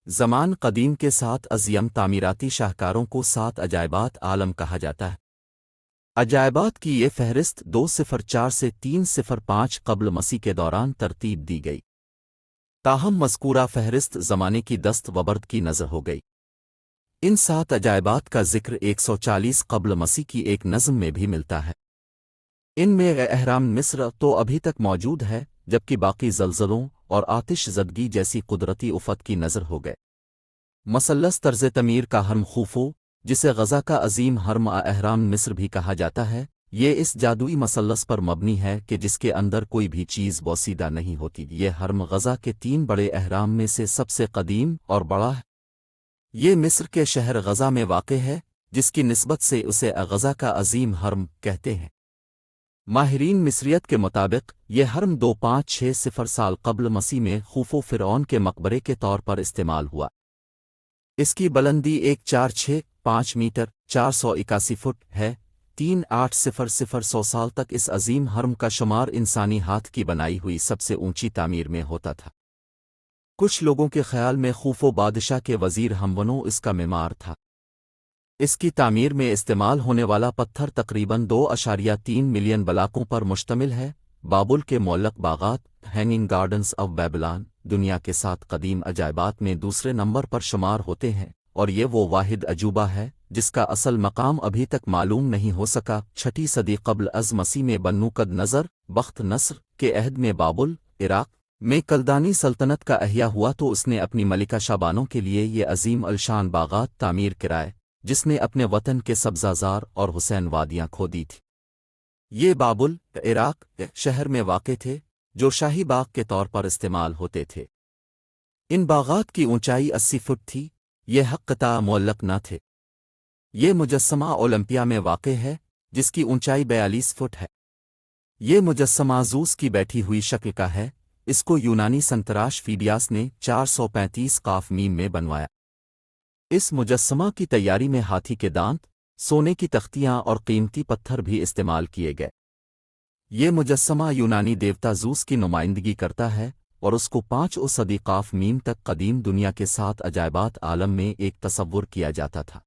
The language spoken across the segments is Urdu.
زمان قدیم کے 7 تعمیراتی شاہکاروں کو 7 عالم کہا جاتا ہے۔ عجائبات کی یہ فہرست 204 سے 305 قبل مسیح کے دوران ترتیب دی گئی، تاہم مذکورہ فہرست زمانے کی دست وبرد کی نظر ہو گئی۔ ان 7 عجائبات کا ذکر 140 قبل مسیح کی ایک نظم میں بھی ملتا ہے۔ ان میں اہرام مصر تو ابھی تک موجود ہے، جبکہ باقی زلزلوں اور آتش زدگی جیسی قدرتی افت کی نظر ہو گئے۔ مثلث طرز تعمیر کا ہرم خوفو، جسے غزہ کا عظیم ہرم اہرام مصر بھی کہا جاتا ہے، یہ اس جادوئی مثلث پر مبنی ہے کہ جس کے اندر کوئی بھی چیز بوسیدہ نہیں ہوتی۔ یہ ہرم غزہ کے 3 بڑے اہرام میں سے سب سے قدیم اور بڑا ہے۔ یہ مصر کے شہر غزہ میں واقع ہے، جس کی نسبت سے اسے غزہ کا عظیم ہرم کہتے ہیں۔ ماہرین مصریت کے مطابق یہ ہرم 2560 سال قبل مسیح میں خوفو فرعون کے مقبرے کے طور پر استعمال ہوا۔ اس کی بلندی 1465 میٹر 481 فٹ ہے۔ 3800 سال تک اس عظیم ہرم کا شمار انسانی ہاتھ کی بنائی ہوئی سب سے اونچی تعمیر میں ہوتا تھا۔ کچھ لوگوں کے خیال میں خوفو بادشاہ کے وزیر ہمونو اس کا معمار تھا۔ اس کی تعمیر میں استعمال ہونے والا پتھر تقریباً 2.3 ملین بلاکوں پر مشتمل ہے۔ بابل کے معلق باغات، ہینگنگ گارڈنز آف بیبلان، دنیا کے 7 قدیم عجائبات میں دوسرے نمبر پر شمار ہوتے ہیں، اور یہ وہ واحد عجوبہ ہے جس کا اصل مقام ابھی تک معلوم نہیں ہو سکا۔ 6 صدی قبل از مسیح میں بنوقد نظر بخت نصر کے عہد میں بابل، عراق میں کلدانی سلطنت کا احیا ہوا تو اس نے اپنی ملکہ شابانوں کے لیے یہ عظیم الشان باغات تعمیر کرائے، جس نے اپنے وطن کے سبزہ زار اور حسین وادیاں کھو دی تھی۔ یہ بابل، عراق شہر میں واقع تھے، جو شاہی باغ کے طور پر استعمال ہوتے تھے۔ ان باغات کی اونچائی 80 فٹ تھی۔ یہ حق قطع معلق نہ تھے۔ یہ مجسمہ اولمپیا میں واقع ہے، جس کی اونچائی 42 فٹ ہے۔ یہ مجسمہ زوس کی بیٹھی ہوئی شکل کا ہے۔ اس کو یونانی سنتراش فیڈیاس نے 435 قاف میم میں بنوایا۔ اس مجسمہ کی تیاری میں ہاتھی کے دانت، سونے کی تختیاں اور قیمتی پتھر بھی استعمال کیے گئے۔ یہ مجسمہ یونانی دیوتا زوس کی نمائندگی کرتا ہے، اور اس کو 5 صدی قاف میم تک قدیم دنیا کے 7 عجائبات عالم میں ایک تصور کیا جاتا تھا۔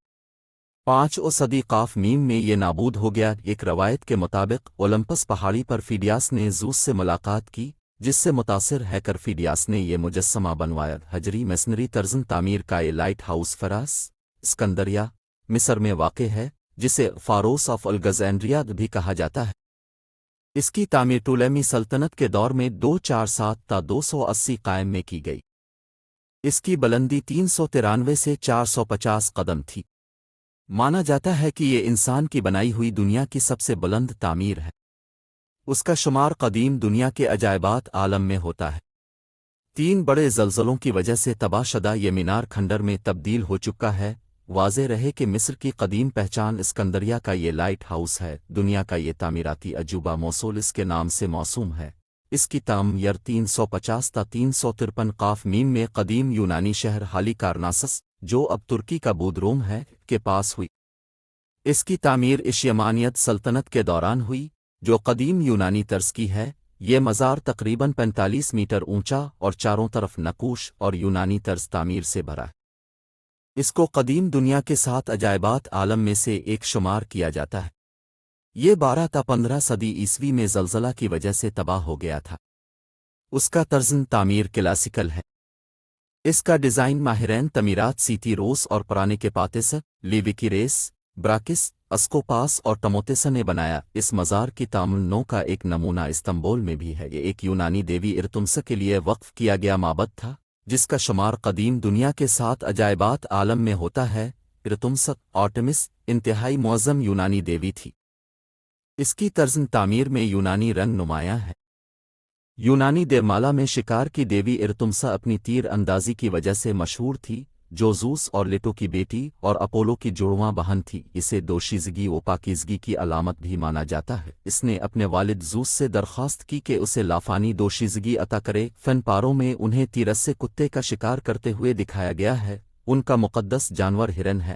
5 صدی قاف میم میں یہ نابود ہو گیا۔ ایک روایت کے مطابق اولمپس پہاڑی پر فیڈیاس نے زوس سے ملاقات کی، جس سے متاثر ہے کر فیڈیاس نے یہ مجسمہ بنوایا۔ حجری میسنری طرز تعمیر کا یہ لائٹ ہاؤس فراس، اسکندریہ، مصر میں واقع ہے، جسے فاروس آف الگزینڈریا بھی کہا جاتا ہے۔ اس کی تعمیر ٹولمی سلطنت کے دور میں 247 تا 280 قائم میں کی گئی۔ اس کی بلندی 393 سے 450 قدم تھی۔ مانا جاتا ہے کہ یہ انسان کی بنائی ہوئی دنیا کی سب سے بلند تعمیر ہے۔ اس کا شمار قدیم دنیا کے عجائبات عالم میں ہوتا ہے۔ 3 بڑے زلزلوں کی وجہ سے تباہ شدہ یہ مینار کھنڈر میں تبدیل ہو چکا ہے۔ واضح رہے کہ مصر کی قدیم پہچان اسکندریہ کا یہ لائٹ ہاؤس ہے۔ دنیا کا یہ تعمیراتی عجوبہ موصول اس کے نام سے موسوم ہے۔ اس کی تعمیر 350 تا 353 قاف میم میں قدیم یونانی شہر حالی کارناسس، جو اب ترکی کا بودروم ہے، کے پاس ہوئی۔ اس کی تعمیر اشیمانیت سلطنت کے دوران ہوئی، جو قدیم یونانی طرز کی ہے۔ یہ مزار تقریباً 45 میٹر اونچا اور چاروں طرف نقوش اور یونانی طرز تعمیر سے بھرا ہے۔ اس کو قدیم دنیا کے 7 عجائبات عالم میں سے ایک شمار کیا جاتا ہے۔ یہ 12 تا 15 صدی عیسوی میں زلزلہ کی وجہ سے تباہ ہو گیا تھا۔ اس کا طرز تعمیر کلاسیکل ہے۔ اس کا ڈیزائن ماہرین تعمیرات سیتی روس اور پرانے کے پاتس، لیویکی ریس، براکس، اسکوپاس اور ٹموتیسا نے بنایا۔ اس مزار کی تعمیر 9 کا ایک نمونہ استنبول میں بھی ہے۔ یہ ایک یونانی دیوی ارتمسا کے لیے وقف کیا گیا معبد تھا، جس کا شمار قدیم دنیا کے 7 عجائبات عالم میں ہوتا ہے۔ ارتمسا آرٹمس انتہائی معظم یونانی دیوی تھی۔ اس کی طرز تعمیر میں یونانی رنگ نمایاں ہے۔ یونانی دیومالا میں شکار کی دیوی ارتمسا اپنی تیر اندازی کی وجہ سے مشہور تھی، جو زوس اور لیٹو کی بیٹی اور اپولو کی جڑواں بہن تھی۔ اسے دوشیزگی و پاکیزگی کی علامت بھی مانا جاتا ہے۔ اس نے اپنے والد زوس سے درخواست کی کہ اسے لافانی دوشیزگی عطا کرے۔ فن پاروں میں انہیں تیرس سے کتے کا شکار کرتے ہوئے دکھایا گیا ہے۔ ان کا مقدس جانور ہرن ہے۔